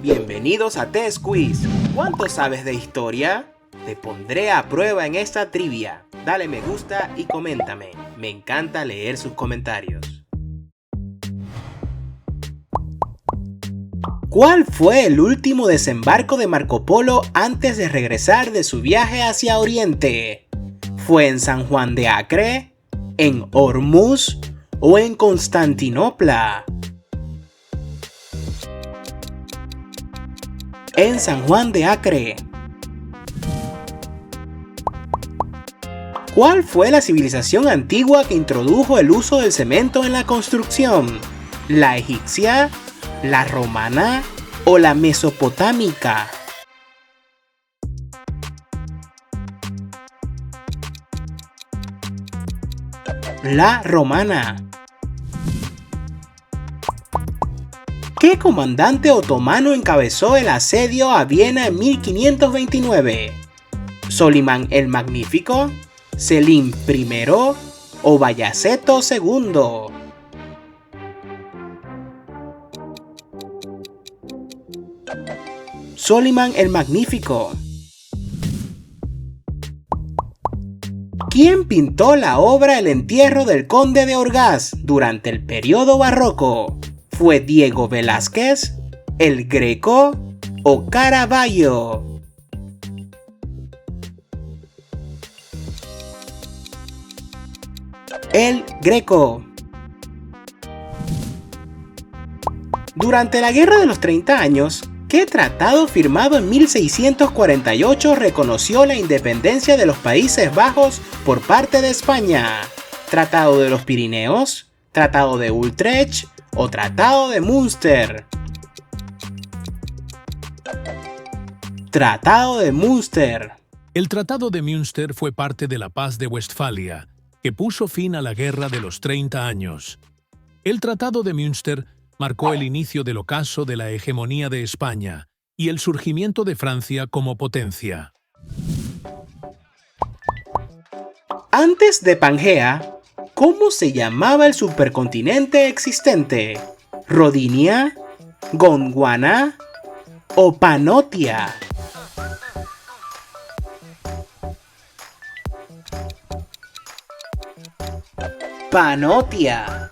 Bienvenidos a Test Quiz. ¿Cuánto sabes de historia? Te pondré a prueba en esta trivia. Dale me gusta y coméntame. Me encanta leer sus comentarios. ¿Cuál fue el último desembarco de Marco Polo antes de regresar de su viaje hacia Oriente? ¿Fue en San Juan de Acre, en Hormuz o en Constantinopla? En San Juan de Acre. ¿Cuál fue la civilización antigua que introdujo el uso del cemento en la construcción? ¿La egipcia, la romana o la mesopotámica? La romana. ¿Qué comandante otomano encabezó el asedio a Viena en 1529? ¿Solimán el Magnífico, Selim I o Bayaceto II? Solimán el Magnífico. ¿Quién pintó la obra El entierro del conde de Orgaz durante el periodo barroco? ¿Fue Diego Velázquez, El Greco o Caravaggio? El Greco. Durante la Guerra de los 30 años, ¿qué tratado firmado en 1648 reconoció la independencia de los Países Bajos por parte de España? ¿Tratado de los Pirineos? ¿Tratado de Utrecht o Tratado de Münster? Tratado de Münster. El Tratado de Münster fue parte de la Paz de Westfalia, que puso fin a la Guerra de los 30 años. El Tratado de Münster marcó el inicio del ocaso de la hegemonía de España y el surgimiento de Francia como potencia. Antes de Pangea, ¿cómo se llamaba el supercontinente existente? ¿Rodinia, Gondwana o Panotia? Panotia.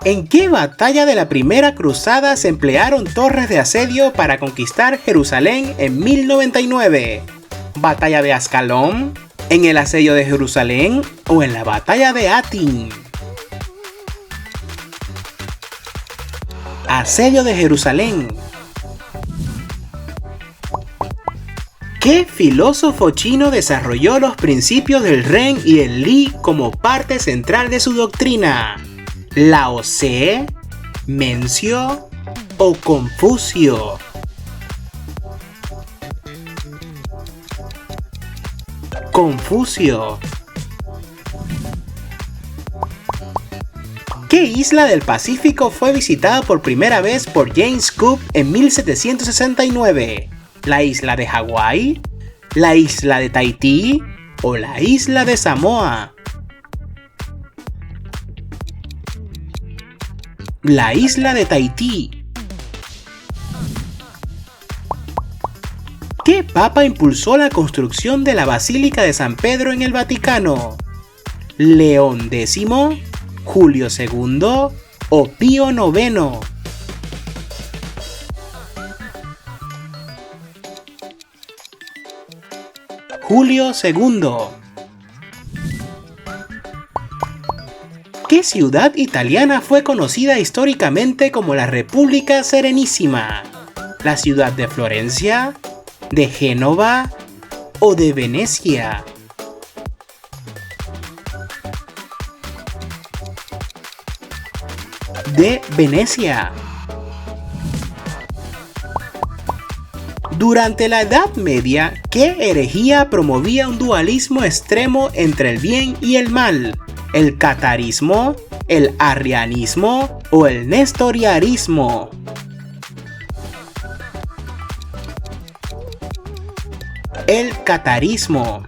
¿En qué batalla de la Primera Cruzada se emplearon torres de asedio para conquistar Jerusalén en 1099? ¿Batalla de Ascalón, en el asedio de Jerusalén o en la batalla de Hattin? Asedio de Jerusalén. ¿Qué filósofo chino desarrolló los principios del Ren y el Li como parte central de su doctrina? ¿Lao Tse, Mencio o Confucio? Confucio. ¿Qué isla del Pacífico fue visitada por primera vez por James Cook en 1769? ¿La isla de Hawái, la isla de Tahití o la isla de Samoa? La isla de Tahití. ¿Qué papa impulsó la construcción de la Basílica de San Pedro en el Vaticano? ¿León X, Julio II o Pío IX? Julio II. ¿Qué ciudad italiana fue conocida históricamente como la República Serenísima? ¿La ciudad de Florencia, de Génova o de Venecia? De Venecia. Durante la Edad Media, ¿qué herejía promovía un dualismo extremo entre el bien y el mal? ¿El catarismo, el arrianismo o el nestorianismo? El catarismo.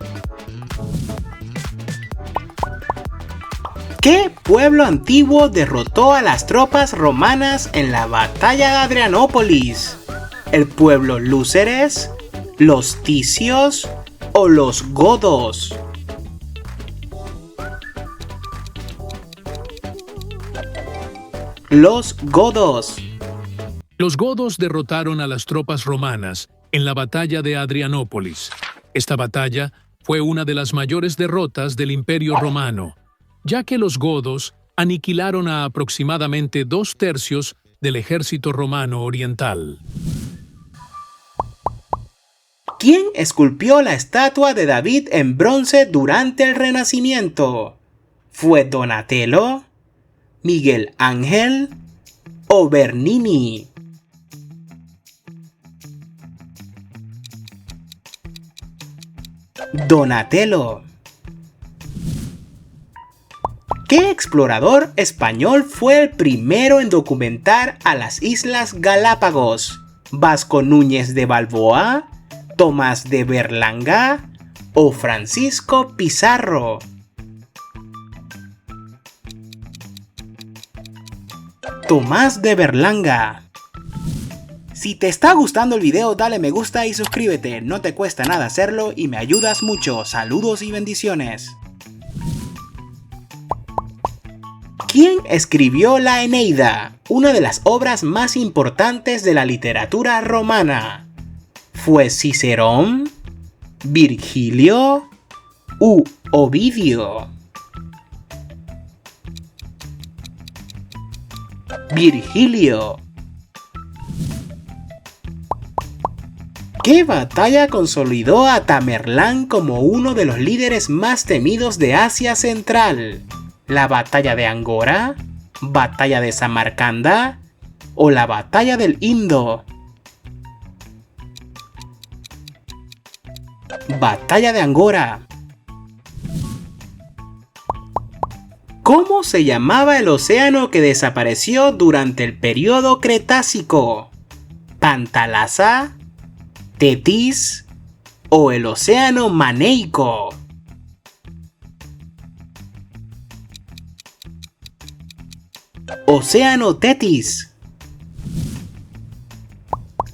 ¿Qué pueblo antiguo derrotó a las tropas romanas en la batalla de Adrianópolis? ¿El pueblo Lúceres, los Ticios o los Godos? Los Godos. Los godos derrotaron a las tropas romanas en la batalla de Adrianópolis. Esta batalla fue una de las mayores derrotas del Imperio Romano, ya que los godos aniquilaron a aproximadamente 2/3 del ejército romano oriental. ¿Quién esculpió la estatua de David en bronce durante el Renacimiento? ¿Fue Donatello, Miguel Ángel o Bernini? Donatello. ¿Qué explorador español fue el primero en documentar a las Islas Galápagos? ¿Vasco Núñez de Balboa, Tomás de Berlanga o Francisco Pizarro? Tomás de Berlanga. Si te está gustando el video, dale me gusta y suscríbete, no te cuesta nada hacerlo y me ayudas mucho. Saludos y bendiciones. ¿Quién escribió la Eneida, una de las obras más importantes de la literatura romana? ¿Fue Cicerón, Virgilio u Ovidio? Virgilio. ¿Qué batalla consolidó a Tamerlán como uno de los líderes más temidos de Asia Central? ¿La batalla de Angora, batalla de Samarcanda o la batalla del Indo? Batalla de Angora. ¿Cómo se llamaba el océano que desapareció durante el periodo Cretácico? ¿Pantalasa, Tetis o el océano Maneico? Océano Tetis.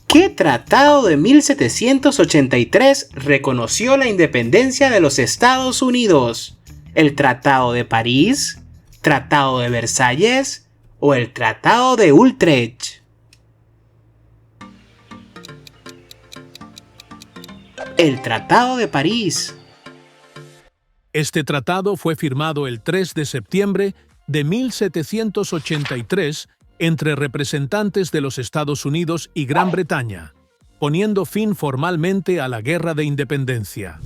¿Qué tratado de 1783 reconoció la independencia de los Estados Unidos? ¿El Tratado de París, Tratado de Versalles o el Tratado de Utrecht? El Tratado de París. Este tratado fue firmado el 3 de septiembre de 1783 entre representantes de los Estados Unidos y Gran Bretaña, poniendo fin formalmente a la Guerra de Independencia.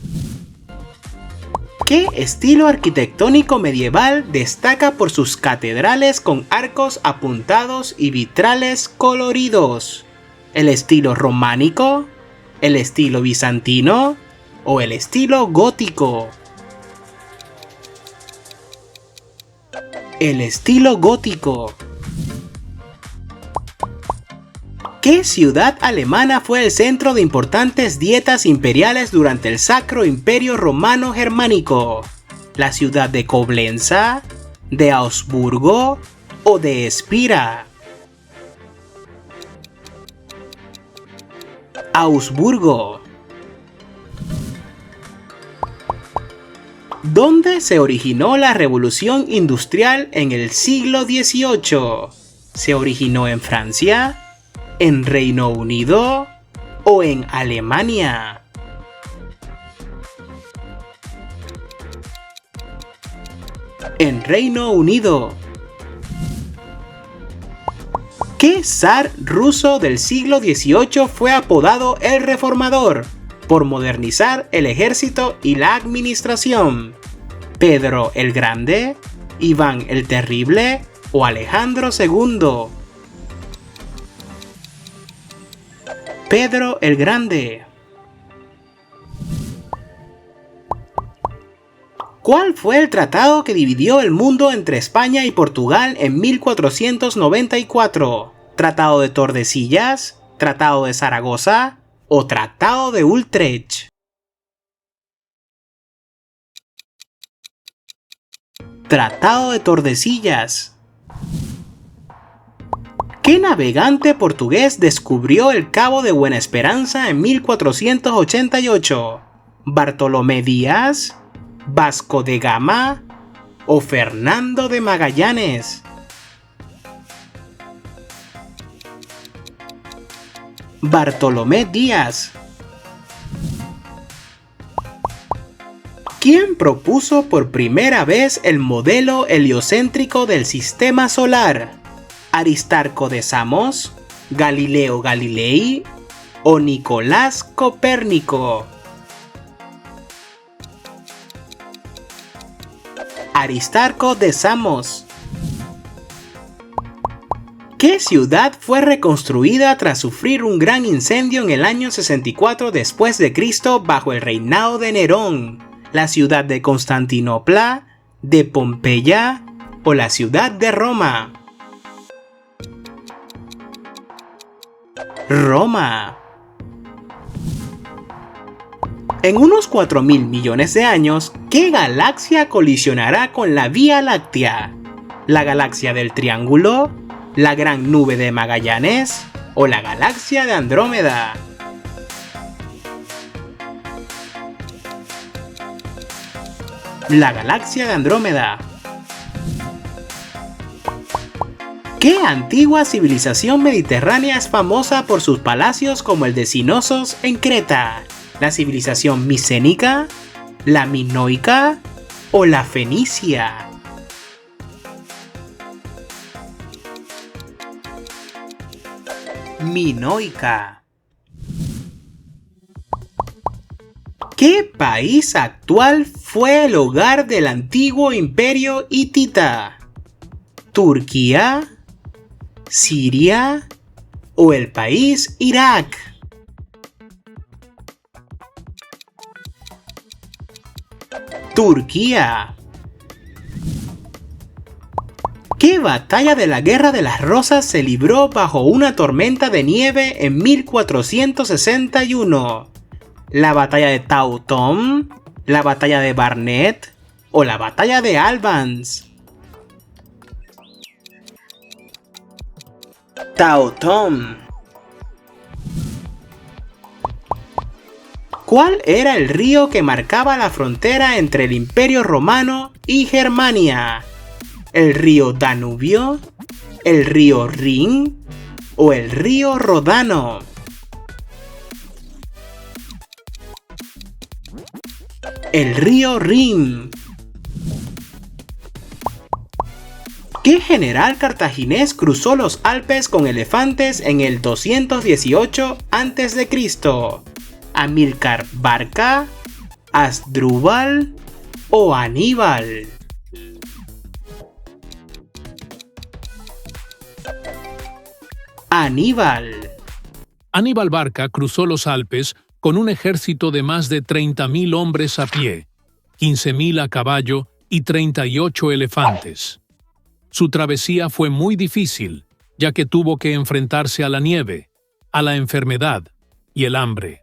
¿Qué estilo arquitectónico medieval destaca por sus catedrales con arcos apuntados y vitrales coloridos? ¿El estilo románico, el estilo bizantino o el estilo gótico? El estilo gótico. ¿Qué ciudad alemana fue el centro de importantes dietas imperiales durante el Sacro Imperio Romano Germánico? ¿La ciudad de Coblenza, de Augsburgo o de Espira? Augsburgo. ¿Dónde se originó la revolución industrial en el siglo XVIII? ¿Se originó en Francia, en Reino Unido o en Alemania? En Reino Unido. ¿Qué zar ruso del siglo XVIII fue apodado el Reformador por modernizar el ejército y la administración? ¿Pedro el Grande, Iván el Terrible o Alejandro II? Pedro el Grande. ¿Cuál fue el tratado que dividió el mundo entre España y Portugal en 1494? ¿Tratado de Tordesillas, Tratado de Zaragoza o Tratado de Utrecht? Tratado de Tordesillas. ¿Qué navegante portugués descubrió el Cabo de Buena Esperanza en 1488? ¿Bartolomé Díaz, Vasco de Gama o Fernando de Magallanes? Bartolomé Díaz. ¿Quién propuso por primera vez el modelo heliocéntrico del sistema solar? ¿Aristarco de Samos, Galileo Galilei o Nicolás Copérnico? Aristarco de Samos. ¿Qué ciudad fue reconstruida tras sufrir un gran incendio en el año 64 después de Cristo bajo el reinado de Nerón? ¿La ciudad de Constantinopla, de Pompeya o la ciudad de Roma? Roma. En unos 4.000 millones de años, ¿qué galaxia colisionará con la Vía Láctea? ¿La galaxia del Triángulo, la Gran Nube de Magallanes o la galaxia de Andrómeda? La galaxia de Andrómeda. ¿Qué antigua civilización mediterránea es famosa por sus palacios como el de Cnosos en Creta? ¿La civilización micénica, la minoica o la fenicia? Minoica. ¿Qué país actual fue el hogar del antiguo imperio hitita? ¿Turquía, Siria o el país Irak? Turquía. ¿Qué batalla de la Guerra de las Rosas se libró bajo una tormenta de nieve en 1461? ¿La batalla de Tautom, la batalla de Barnet o la batalla de Albans? Tautom. ¿Cuál era el río que marcaba la frontera entre el Imperio Romano y Germania? ¿El río Danubio, el río Rin o el río Rodano? El río Rin. ¿Qué general cartaginés cruzó los Alpes con elefantes en el 218 a.C.? ¿Amílcar Barca, Asdrúbal o Aníbal? Aníbal. Aníbal Barca cruzó los Alpes con un ejército de más de 30.000 hombres a pie, 15.000 a caballo y 38 elefantes. Su travesía fue muy difícil, ya que tuvo que enfrentarse a la nieve, a la enfermedad y el hambre.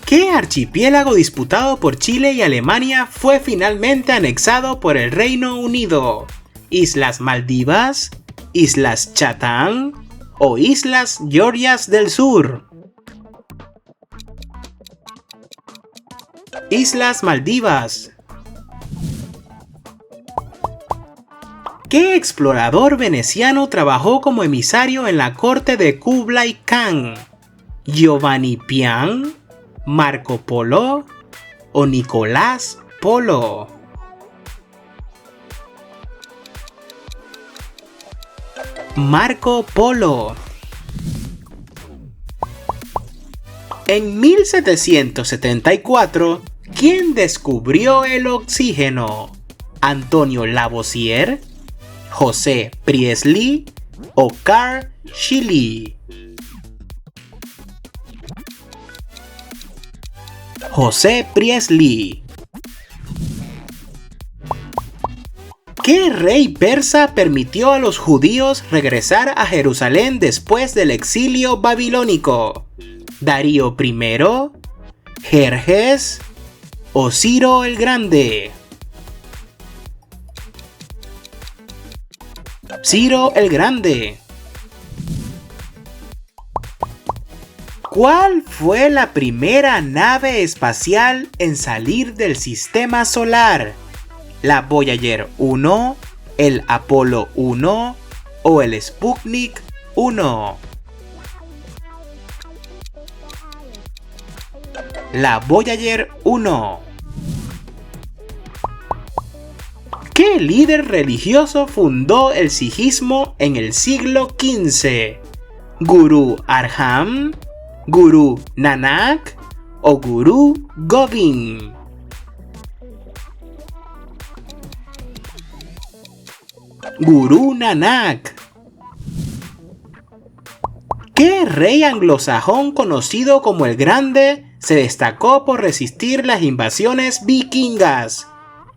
¿Qué archipiélago disputado por Chile y Alemania fue finalmente anexado por el Reino Unido? ¿Islas Maldivas, Islas Chatham o Islas Georgias del Sur? Islas Maldivas. ¿Qué explorador veneciano trabajó como emisario en la corte de Kublai Khan? ¿Giovanni Pian, Marco Polo o Nicolás Polo? Marco Polo. En 1774, ¿quién descubrió el oxígeno? ¿Antonio Lavoisier, José Priestley o Carl Scheele? José Priestley. ¿Qué rey persa permitió a los judíos regresar a Jerusalén después del exilio babilónico? ¿Darío I, Jerjes o Ciro el Grande? Ciro el Grande. ¿Cuál fue la primera nave espacial en salir del sistema solar? ¿La Voyager 1, el Apolo 1 o el Sputnik 1? La Voyager 1. ¿Qué líder religioso fundó el sijismo en el siglo XV? ¿Gurú Arjan, Gurú Nanak o Gurú Gobind? Gurú Nanak. ¿Qué rey anglosajón conocido como el Grande se destacó por resistir las invasiones vikingas?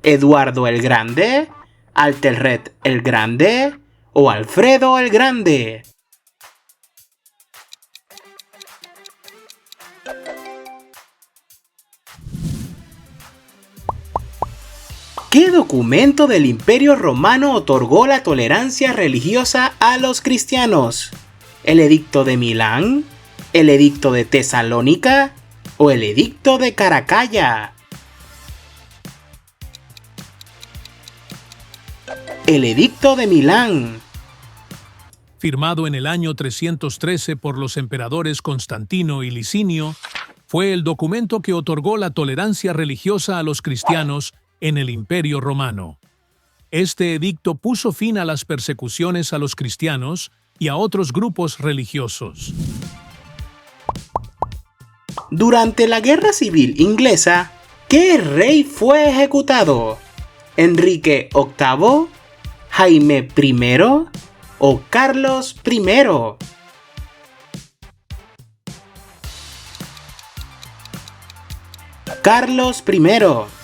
¿Eduardo el Grande, Ethelred el Grande o Alfredo el Grande? ¿Qué documento del Imperio Romano otorgó la tolerancia religiosa a los cristianos? ¿El Edicto de Milán, el Edicto de Tesalónica o el Edicto de Caracalla? El Edicto de Milán. Firmado en el año 313 por los emperadores Constantino y Licinio, fue el documento que otorgó la tolerancia religiosa a los cristianos en el Imperio Romano. Este edicto puso fin a las persecuciones a los cristianos y a otros grupos religiosos. Durante la Guerra Civil Inglesa, ¿qué rey fue ejecutado? ¿Enrique VIII, Jaime I o Carlos I? Carlos I.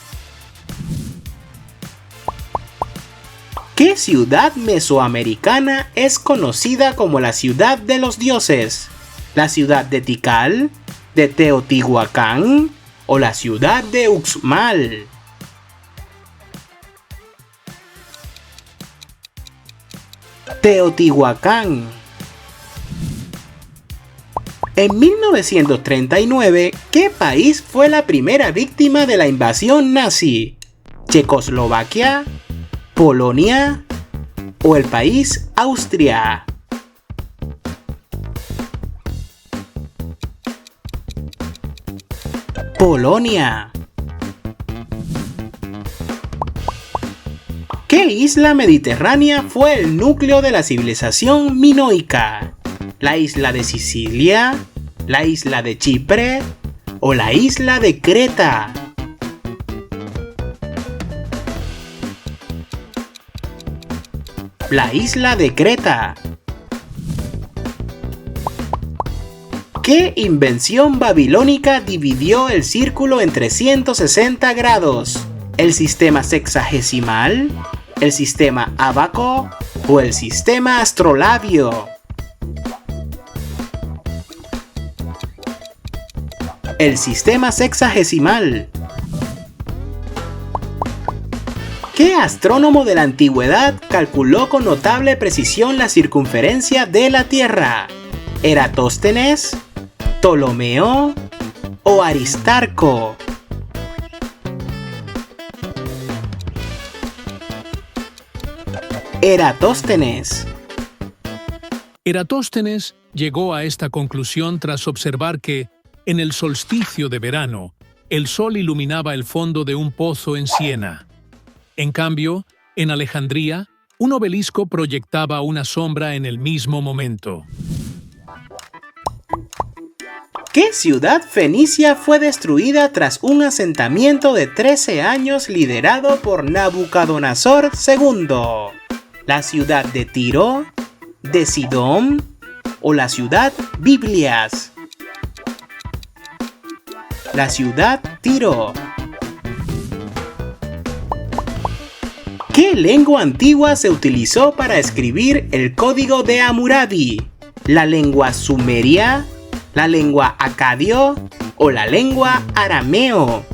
¿Qué ciudad mesoamericana es conocida como la ciudad de los dioses? ¿La ciudad de Tikal, de Teotihuacán o la ciudad de Uxmal? Teotihuacán. En 1939, ¿qué país fue la primera víctima de la invasión nazi? ¿Checoslovaquia, Polonia o el país Austria? Polonia. ¿Qué isla mediterránea fue el núcleo de la civilización minoica? ¿La isla de Sicilia, la isla de Chipre o la isla de Creta? La isla de Creta. ¿Qué invención babilónica dividió el círculo en 360 grados? ¿El sistema sexagesimal, el sistema ábaco o el sistema astrolabio? El sistema sexagesimal. ¿Qué astrónomo de la antigüedad calculó con notable precisión la circunferencia de la Tierra? ¿Eratóstenes, Ptolomeo o Aristarco? Eratóstenes. Eratóstenes llegó a esta conclusión tras observar que, en el solsticio de verano, el sol iluminaba el fondo de un pozo en Siena. En cambio, en Alejandría, un obelisco proyectaba una sombra en el mismo momento. ¿Qué ciudad fenicia fue destruida tras un asentamiento de 13 años liderado por Nabucodonosor II? ¿La ciudad de Tiro, de Sidón o la ciudad Biblias? La ciudad Tiro. ¿Qué lengua antigua se utilizó para escribir el Código de Hammurabi? ¿La lengua sumeria, la lengua acadio o la lengua arameo?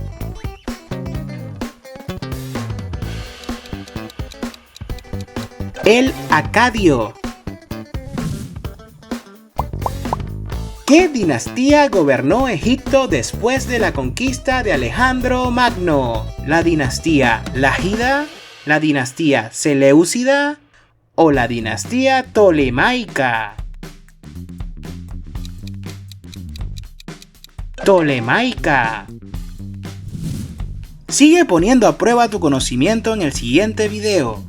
El acadio. ¿Qué dinastía gobernó Egipto después de la conquista de Alejandro Magno? ¿La dinastía Lágida, la dinastía Seleucida o la dinastía Ptolemaica? Ptolemaica. Sigue poniendo a prueba tu conocimiento en el siguiente video.